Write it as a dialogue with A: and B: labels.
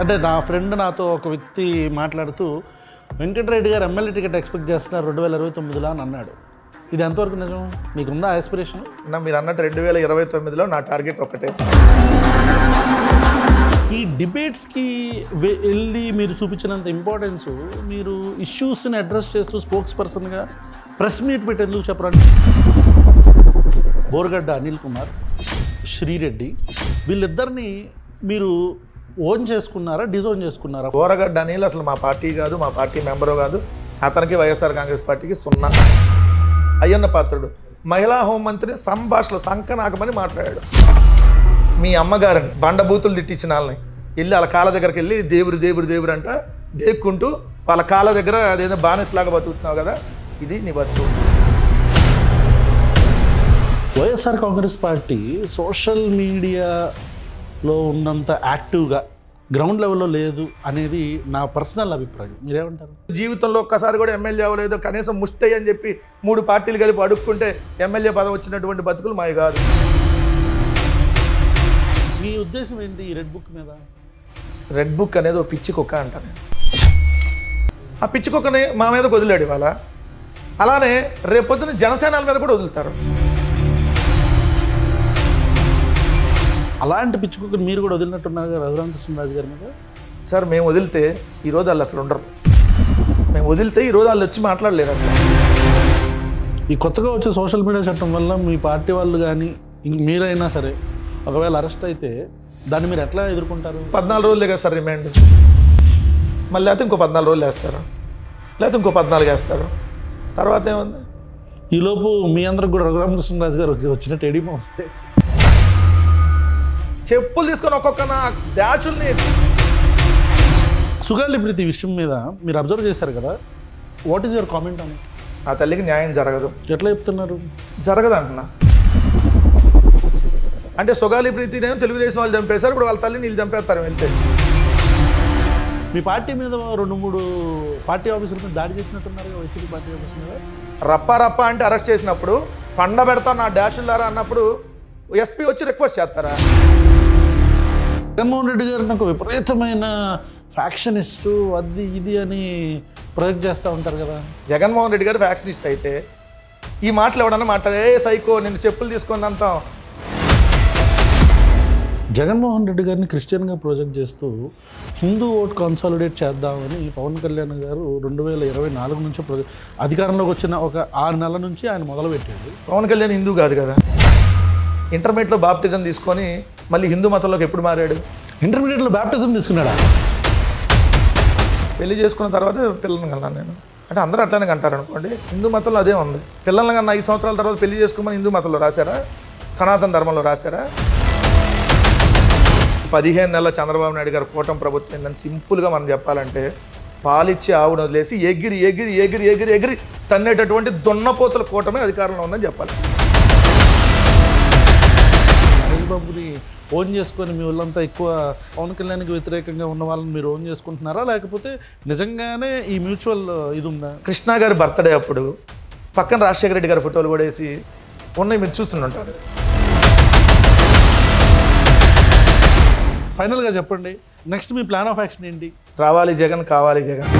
A: అంటే నా ఫ్రెండ్ నాతో ఒక వ్యక్తి మాట్లాడుతూ వెంకటరెడ్డి గారు ఎమ్మెల్యే టికెట్ ఎక్స్పెక్ట్ చేస్తున్నారు 2029లో అని అన్నాడు. ఇది ఎంతవరకు నిజం? మీకుందా ఆస్పిరేషన్?
B: మీరు అన్నట్టు 2029లో నా టార్గెట్ ఒకటే.
A: ఈ డిబేట్స్కి వెళ్ళి మీరు చూపించినంత ఇంపార్టెన్స్ మీరు ఇష్యూస్ని అడ్రస్ చేస్తూ స్పోక్స్ పర్సన్గా ప్రెస్ మీట్ పెట్టి ఎందుకు చెప్పరండి? బోర్గడ్డ అనిల్ కుమార్, శ్రీరెడ్డి వీళ్ళిద్దరిని మీరు ఓన్ చేసుకున్నారా, డిజోన్ చేసుకున్నారా?
B: బోరగడ్డ అనిల్ అసలు మా పార్టీ కాదు, మా పార్టీ మెంబరు కాదు. అతనికి వైఎస్ఆర్ కాంగ్రెస్ పార్టీకి 0. అయ్యన్న పాత్రుడు మహిళా హోంమంత్రిని సంభాషలో సంకనాకమని మాట్లాడాడు. మీ అమ్మగారిని బండబూతులు తిట్టించిన వాళ్ళని వెళ్ళి వాళ్ళ కాళ్ళ దగ్గరికి వెళ్ళి దేవుడు దేవుడు దేవుడు అంట దేక్కుంటూ వాళ్ళ కాళ్ళ దగ్గర అదేదో బానిసలాగా బతుకుతున్నావు కదా, ఇది నీ బతుకు.
A: వైఎస్ఆర్ కాంగ్రెస్ పార్టీ సోషల్ మీడియాలో ఉన్నంత యాక్టివ్గా గ్రౌండ్ లెవెల్లో లేదు అనేది నా పర్సనల్ అభిప్రాయం. మీరేమంటారు?
B: జీవితంలో ఒక్కసారి కూడా ఎమ్మెల్యే అవ్వలేదు, కనీసం ముష్టయ్య అని చెప్పి 3 పార్టీలు కలిపి అడుక్కుంటే ఎమ్మెల్యే పదవి వచ్చినటువంటి బతుకులు మావి కాదు.
A: మీ ఉద్దేశం ఏంటి ఈ రెడ్ బుక్ మీద?
B: రెడ్ బుక్ అనేది ఒక పిచ్చి కుక్క అంటాను. ఆ పిచ్చి కుక్కని మా మీద వదిలాడు ఇవాళ, అలానే రేపొద్దున జనసేనల మీద కూడా వదులుతారు.
A: అలాంటి పిచ్చుకుని మీరు కూడా వదిలినట్టున్నారు కదా రఘురామకృష్ణరాజు గారి మీద.
B: సార్ మేము వదిలితే ఈరోజు వాళ్ళు అసలు ఉండరు. మేము వదిలితే ఈరోజు వాళ్ళు వచ్చి మాట్లాడలేరు. అసలు
A: ఈ కొత్తగా వచ్చే సోషల్ మీడియా చట్టం వల్ల మీ పార్టీ వాళ్ళు కానీ మీరైనా సరే ఒకవేళ అరెస్ట్ అయితే దాన్ని మీరు ఎట్లా ఎదుర్కొంటారు?
B: 14 రోజులే కదా సార్ రిమాండ్. మళ్ళీ అయితే ఇంకో 14 రోజులు వేస్తారు, లేకపోతే ఇంకో 14 వేస్తారు. తర్వాత ఏముంది?
A: ఈలోపు మీ అందరికి కూడా రఘురామకృష్ణరాజు గారు వచ్చినట్టు ఎడిమో వస్తే
B: చెప్పులు తీసుకొని ఒక్కొక్క నా డాచుల్ని.
A: సుగాలి ప్రీతి విషయం మీద మీరు అబ్జర్వ్ చేశారు కదా, వాట్ ఈస్ యువర్ కామెంట్ అని?
B: ఆ తల్లికి న్యాయం జరగదు.
A: ఎట్లా చెప్తున్నారు?
B: జరగదు అంటున్నా. అంటే సుగాలి ప్రీతినేమో తెలుగుదేశం వాళ్ళు చంపేశారు, ఇప్పుడు వాళ్ళ తల్లిని వీళ్ళు చంపేస్తారు వెళ్తే.
A: మీ పార్టీ మీద 2-3 పార్టీ ఆఫీసుల మీద దాడి చేసినట్టున్నారు వైసీపీ పార్టీ ఆఫీస్ మీద.
B: రప్ప రప్ప అంటే అరెస్ట్ చేసినప్పుడు పండ పెడతా నా డాషుల్లారా అన్నప్పుడు ఎస్పీ వచ్చి రిక్వెస్ట్ చేస్తారా?
A: జగన్మోహన్ రెడ్డి గారు నాకు విపరీతమైన ఫ్యాక్షనిస్టు అది ఇది అని ప్రొజెక్ట్ చేస్తూ ఉంటారు కదా.
B: జగన్మోహన్ రెడ్డి గారు ఫ్యాక్షనిస్ట్ అయితే ఈ మాటలు ఎవడన్నా మాట్లాడే సైకో నిన్ను చెప్పులు తీసుకొని అంతా.
A: జగన్మోహన్ రెడ్డి గారిని క్రిస్టియన్గా ప్రొజెక్ట్ చేస్తూ హిందూ ఓట్ కన్సాలిడేట్ చేద్దామని పవన్ కళ్యాణ్ గారు 2024 నుంచి అధికారంలోకి వచ్చిన ఒక 6 నెలల నుంచి ఆయన మొదలుపెట్టాడు.
B: పవన్ కళ్యాణ్ హిందూ కాదు కదా. ఇంటర్మీడియట్లో బాప్టిజం తీసుకొని మళ్ళీ హిందూ మతంలోకి ఎప్పుడు మారాడు?
A: ఇంటర్మీడియట్లో బాప్టిజం తీసుకున్నాడా?
B: పెళ్లి చేసుకున్న తర్వాత పిల్లల్ని కన్నాను నేను. అంటే అందరూ అట్లానే కంటారు అనుకోండి. హిందూ మతంలో అదే ఉంది. పిల్లల్ని కన్నా 5 సంవత్సరాల తర్వాత పెళ్లి చేసుకోమని హిందూ మతంలో రాశారా? సనాతన ధర్మంలో రాశారా? 15 నెలల చంద్రబాబు నాయుడు గారు కూటమి ప్రభుత్వం ఏందని సింపుల్గా మనం చెప్పాలంటే పాలిచ్చి ఆవును వదిలేసి ఎగిరి ఎగిరి ఎగిరి ఎగిరి ఎగిరి తన్నేటటువంటి దున్నపోతుల కూటమి అధికారంలో ఉందని చెప్పాలి.
A: బాబుని ఓన్ చేసుకొని మీ వాళ్ళంతా ఎక్కువ పవన్ కళ్యాణ్కి వ్యతిరేకంగా ఉన్న వాళ్ళని మీరు ఓన్ చేసుకుంటున్నారా, లేకపోతే నిజంగానే ఈ మ్యూచువల్ ఇది ఉందా?
B: కృష్ణ గారి బర్త్డే అప్పుడు పక్కన రాజశేఖర రెడ్డి గారి ఫోటోలు కూడా వేసి ఉన్నాయి, మీరు చూస్తుంటారు.
A: ఫైనల్గా చెప్పండి, next me plan of action ఏంటి?
B: రావాలి జగన్, కావాలి జగన్.